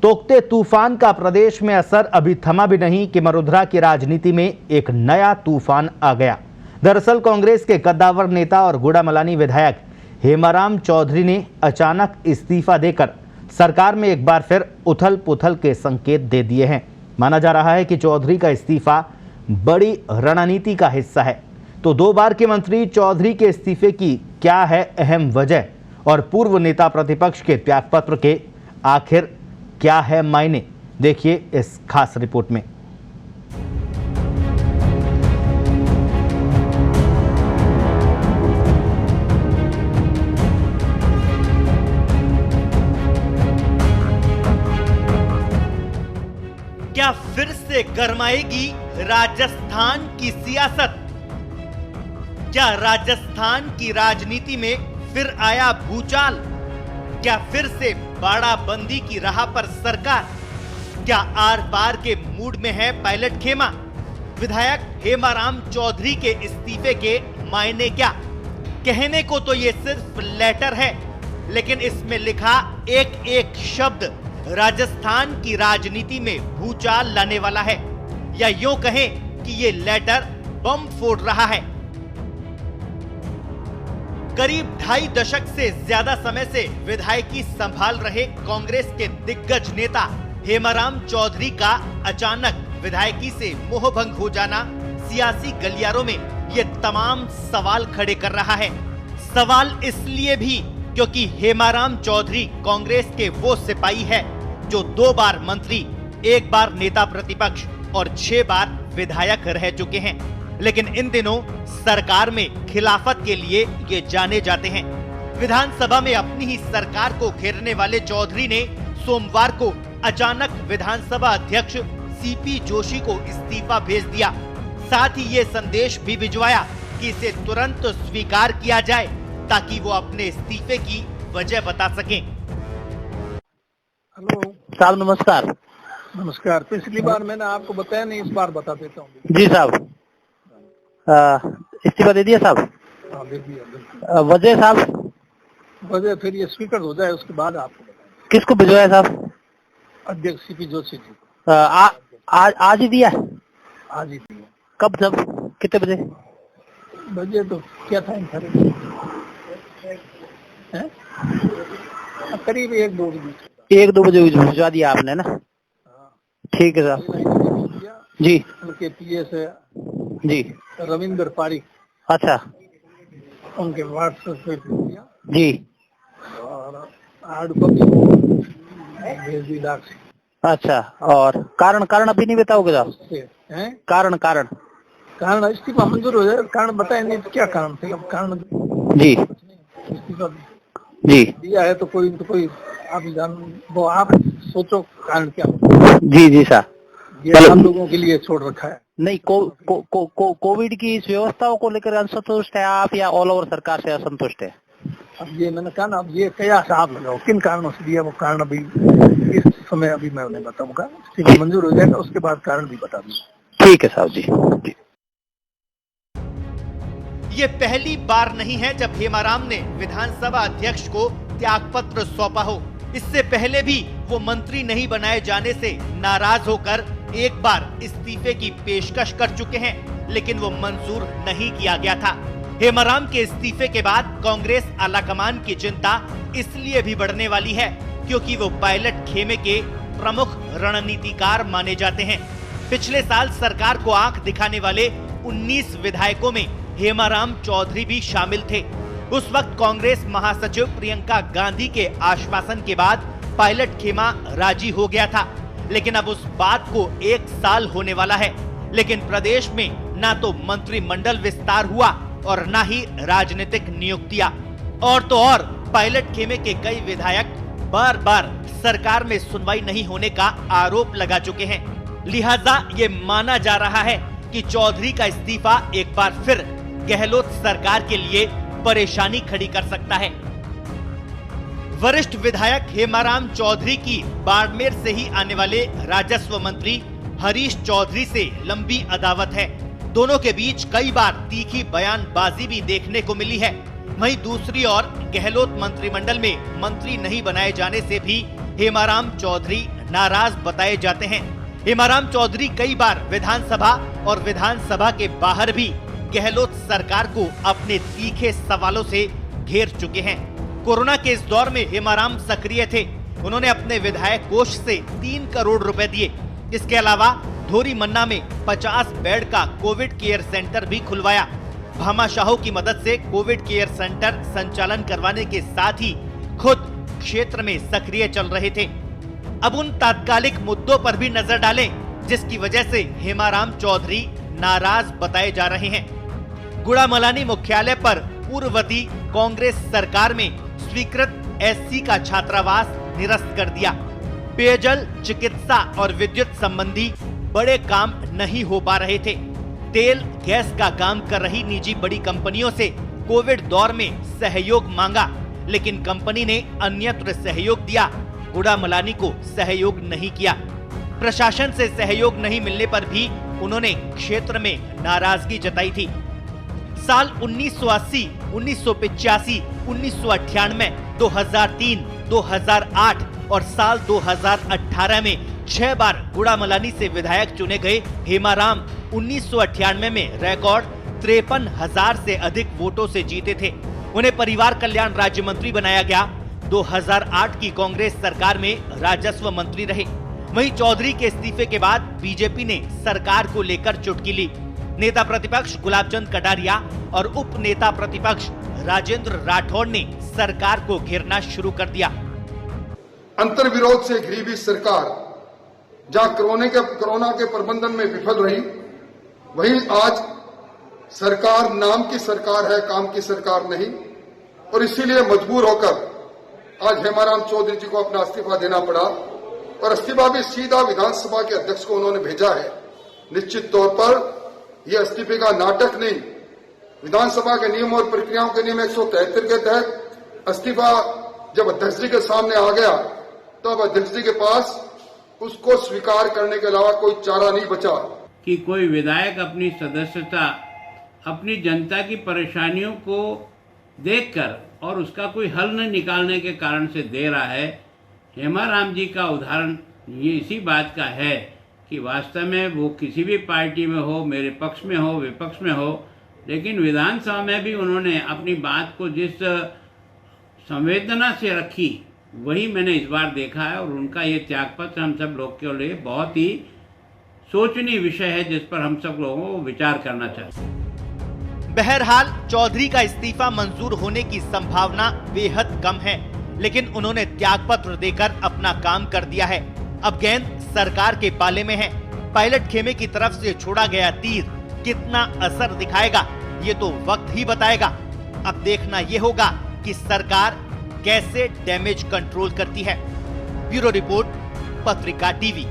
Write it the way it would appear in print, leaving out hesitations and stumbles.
Tauktae तूफान का प्रदेश में असर अभी थमा भी नहीं कि मरुधरा की राजनीति में एक नया तूफान आ गया। दरअसल कांग्रेस के कद्दावर नेता और गुड़ामलानी विधायक हेमाराम चौधरी ने अचानक इस्तीफा देकर सरकार में एक बार फिर उथल पुथल के संकेत दे दिए हैं। माना जा रहा है कि चौधरी का इस्तीफा बड़ी रणनीति का हिस्सा है। तो 2 बार के मंत्री चौधरी के इस्तीफे की क्या है अहम वजह और पूर्व नेता प्रतिपक्ष के त्यागपत्र के आखिर क्या है मायने, देखिए इस खास रिपोर्ट में। क्या फिर से गरमाएगी राजस्थान की सियासत? क्या राजस्थान की राजनीति में फिर आया भूचाल? क्या फिर से बाड़ाबंदी की राह पर सरकार? क्या आर पार के मूड में है पायलट खेमा? विधायक हेमाराम चौधरी के इस्तीफे के मायने क्या? कहने को तो ये सिर्फ लेटर है, लेकिन इसमें लिखा एक एक शब्द राजस्थान की राजनीति में भूचाल लाने वाला है, या यूं कहें कि ये लेटर बम फोड़ रहा है। करीब 2.5 दशक से ज्यादा समय से विधायकी संभाल रहे कांग्रेस के दिग्गज नेता हेमाराम चौधरी का अचानक विधायकी से मोहभंग हो जाना सियासी गलियारों में ये तमाम सवाल खड़े कर रहा है। सवाल इसलिए भी क्योंकि हेमाराम चौधरी कांग्रेस के वो सिपाही है जो 2 बार मंत्री, 1 बार नेता प्रतिपक्ष और 6 बार विधायक रह चुके हैं, लेकिन इन दिनों सरकार में खिलाफत के लिए ये जाने जाते हैं। विधानसभा में अपनी ही सरकार को घेरने वाले चौधरी ने सोमवार को अचानक विधानसभा अध्यक्ष सीपी जोशी को इस्तीफा भेज दिया। साथ ही ये संदेश भी भिजवाया कि इसे तुरंत स्वीकार किया जाए ताकि वो अपने इस्तीफे की वजह बता सकें। हेलो साहब, नमस्कार। नमस्कार। पिछली बार मैंने आपको बताया नहीं, इस बार बता देता हूँ। जी साहब, इस्तीफा दे दिया साहब? हाँ, दे दिया। वजह साहब? वजह फिर ये स्वीकार हो जाए उसके बाद आपको बताएंगे। किसको भिजवाया साहब? अध्यक्ष सीपी जोशी जी। आज ही दिया? आज ही दिया। कब, जब, कितने बजे? बजे तो क्या था करीब 1-2 बजे। 1-2 बजे भिजवा दिया आपने ना? ठीक है साहब। जी। उनके पीएस है जी रविंद्र पारिक। अच्छा। उनके व्हाट्सएप पे दिया जी। और हार्ड कॉपी भेज दी डाक से। अच्छा, और कारण अभी नहीं बताओगे साहब? कारण इस्तीफा मंजूर हो जाए। कारण बताए नहीं तो क्या कारण थे? अब कारण जी इस्तीफा जी दिया है तो कोई आप वो आप सोचो कारण क्या हो। जी साहब, ये हम लोगों के लिए छोड़ रखा है। नहीं, कोविड की इस व्यवस्थाओं को लेकर असंतुष्ट है आप या ऑल ओवर सरकार से असंतुष्ट है? अब ये मैंने कहा ना, अब ये कयास आप लगाओ किन कारणों से दिया। वो कारण अभी इस समय अभी मैं उन्हें बताऊंगा। मंजूर हो जाएगा उसके बाद कारण भी बता दूंगा। ठीक है साहब जी। ये पहली बार नहीं है जब हेमाराम ने विधानसभा अध्यक्ष को त्यागपत्र सौंपा हो। इससे पहले भी वो मंत्री नहीं बनाए जाने से नाराज होकर 1 बार इस्तीफे की पेशकश कर चुके हैं, लेकिन वो मंजूर नहीं किया गया था। हेमाराम के इस्तीफे के बाद कांग्रेस आलाकमान की चिंता इसलिए भी बढ़ने वाली है क्योंकि वो पायलट खेमे के प्रमुख रणनीतिकार माने जाते हैं। पिछले साल सरकार को आंख दिखाने वाले 19 विधायकों में हेमाराम चौधरी भी शामिल थे। उस वक्त कांग्रेस महासचिव प्रियंका गांधी के आश्वासन के बाद पायलट खेमा राजी हो गया था, लेकिन अब उस बात को 1 साल होने वाला है, लेकिन प्रदेश में ना तो मंत्रिमंडल विस्तार हुआ और ना ही राजनीतिक नियुक्तियां। और तो और पायलट खेमे के कई विधायक बार बार सरकार में सुनवाई नहीं होने का आरोप लगा चुके हैं। लिहाजा ये माना जा रहा है कि चौधरी का इस्तीफा एक बार फिर गहलोत सरकार के लिए परेशानी खड़ी कर सकता है। वरिष्ठ विधायक हेमाराम चौधरी की बाड़मेर से ही आने वाले राजस्व मंत्री हरीश चौधरी से लंबी अदावत है। दोनों के बीच कई बार तीखी बयानबाजी भी देखने को मिली है। वहीं दूसरी ओर गहलोत मंत्रिमंडल में मंत्री नहीं बनाए जाने से भी हेमाराम चौधरी नाराज बताए जाते हैं। हेमाराम चौधरी कई बार विधानसभा और विधानसभा के बाहर भी गहलोत सरकार को अपने तीखे सवालों से घेर चुके हैं। कोरोना के इस दौर में हेमाराम सक्रिय थे। उन्होंने अपने विधायक कोष से 3 करोड़ रुपए दिए। इसके अलावा धोरी मन्ना में 50 बेड का कोविड केयर सेंटर भी खुलवाया। भामाशाहों की मदद से कोविड केयर सेंटर संचालन करवाने के साथ ही खुद क्षेत्र में सक्रिय चल रहे थे। अब उन तात्कालिक मुद्दों पर भी नजर डालें जिसकी वजह से हेमाराम चौधरी नाराज बताए जा रहे हैं। गुड़ामलानी मुख्यालय पर पूर्ववर्ती कांग्रेस सरकार में स्वीकृत एससी का छात्रावास निरस्त कर दिया। पेयजल, चिकित्सा और विद्युत संबंधी बड़े काम नहीं हो पा रहे थे। तेल गैस का काम कर रही निजी बड़ी कंपनियों से कोविड दौर में सहयोग मांगा, लेकिन कंपनी ने अन्यत्र सहयोग दिया। गुड़ामलानी को सहयोग नहीं किया। प्रशासन से सहयोग नहीं मिलने पर भी उन्होंने क्षेत्र में नाराजगी जताई थी। साल 1980, 1985, 1998, 2003, 2008 और साल 2018 में 6 बार गुड़ामलानी से विधायक चुने गए हेमाराम 1998 में रिकॉर्ड 53,000 से अधिक वोटों से जीते थे। उन्हें परिवार कल्याण राज्य मंत्री बनाया गया। 2008 की कांग्रेस सरकार में राजस्व मंत्री रहे। वहीं चौधरी के इस्तीफे के बाद बीजेपी ने सरकार को लेकर चुटकी ली। नेता प्रतिपक्ष गुलाबचंद कटारिया और उप नेता प्रतिपक्ष राजेंद्र राठौड़ ने सरकार को घेरना शुरू कर दिया। अंतर्विरोध से घिरी हुई सरकार जहां कोरोना के प्रबंधन में विफल रही, वहीं आज सरकार नाम की सरकार है, काम की सरकार नहीं। और इसीलिए मजबूर होकर आज हेमाराम चौधरी जी को अपना इस्तीफा देना पड़ा और इस्तीफा भी सीधा विधानसभा के अध्यक्ष को उन्होंने भेजा है। निश्चित तौर पर यह इस्तीफे का नाटक नहीं, विधानसभा के नियम और प्रक्रियाओं के नियम 173 के तहत इस्तीफा जब अध्यक्ष जी के सामने आ गया तो अब अध्यक्ष जी के पास उसको स्वीकार करने के अलावा कोई चारा नहीं बचा कि कोई विधायक अपनी सदस्यता अपनी जनता की परेशानियों को देखकर और उसका कोई हल न निकालने के कारण से दे रहा है। हेमाराम जी का उदाहरण ये इसी बात का है कि वास्तव में वो किसी भी पार्टी में हो, मेरे पक्ष में हो, विपक्ष में हो, लेकिन विधानसभा में भी उन्होंने अपनी बात को जिस संवेदना से रखी वही मैंने इस बार देखा है। और उनका ये त्यागपत्र हम सब लोग के लिए बहुत ही सोचनीय विषय है जिस पर हम सब लोगों को विचार करना चाहिए। बहरहाल चौधरी का इस्तीफा मंजूर होने की संभावना बेहद कम है, लेकिन उन्होंने त्यागपत्र देकर अपना काम कर दिया है। अब गेंद सरकार के पाले में है। पायलट खेमे की तरफ से छोड़ा गया तीर कितना असर दिखाएगा ये तो वक्त ही बताएगा। अब देखना ये होगा कि सरकार कैसे डैमेज कंट्रोल करती है। ब्यूरो रिपोर्ट, पत्रिका टीवी।